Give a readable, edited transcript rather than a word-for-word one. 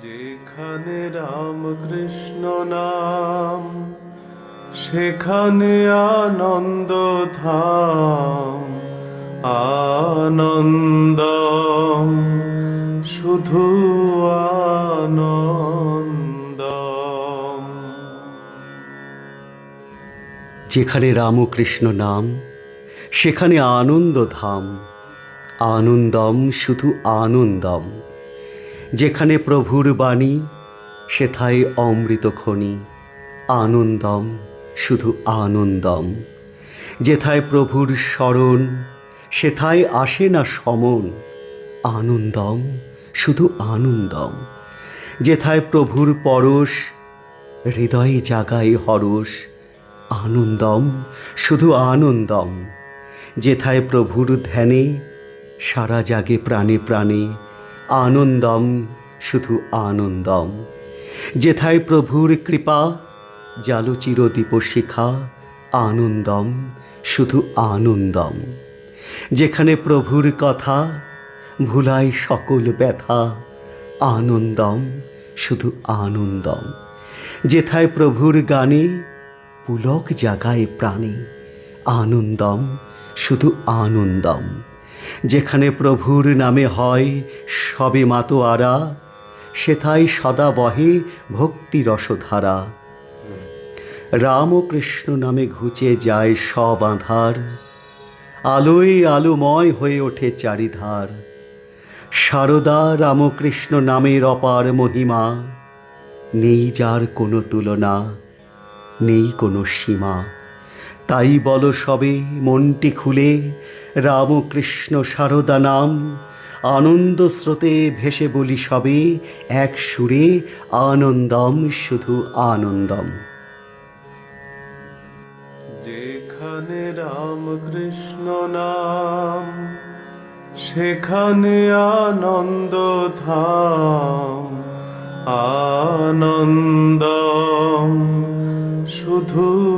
যেখানে রামকৃষ্ণ নাম সেখানে আনন্দ ধাম। আনন্দ, শুধু আনন্দ। যেখানে রামকৃষ্ণ নাম সেখানে আনন্দ ধাম। আনন্দম, শুধু আনন্দম। যেখানে প্রভুর বাণী সেথায় অমৃত খনি। আনন্দম, শুধু আনন্দম। যেথায় প্রভুর স্মরণ সেথায় আসে না সমন। আনন্দম, শুধু আনন্দম। যেথায় প্রভুর পরশ হৃদয়ে জাগায় হরষ। আনন্দম, শুধু আনন্দম। যেথায় প্রভুর ধ্যানে সারা জাগে প্রাণে প্রাণে। আনন্দম, শুধু আনন্দম। যেথায় প্রভুর কৃপা জালো চিরদীপ শিখা। আনন্দম, শুধু আনন্দম। যেখানে প্রভুর কথা ভুলায় সকল ব্যথা। আনন্দম, শুধু আনন্দম। যেথায় প্রভুর গানে পুলক জাগায় প্রাণে। আনন্দম, শুধু আনন্দম। যেখানে প্রভুর নামে হয় সবে মাতোয়ারা সেথায় সদা বহে ভক্তি রসধারা। রাম ও কৃষ্ণ নামে ঘুচে যায় সব আঁধার। আলোয় আলোময় হয়ে ওঠে চারিধার। সারদা রামকৃষ্ণ নামের অপার মহিমা। নেই যার কোনো তুলনা, নেই কোনো সীমা। তাই বলো সবে মনটি খুলে রামকৃষ্ণ সারদা নাম। আনন্দ স্রোতে ভেসে বলি সবে এক সুরে। আনন্দম, শুধু আনন্দম। যেখানে রামকৃষ্ণ নাম সেখানে আনন্দ ধাম। আনন্দ, শুধু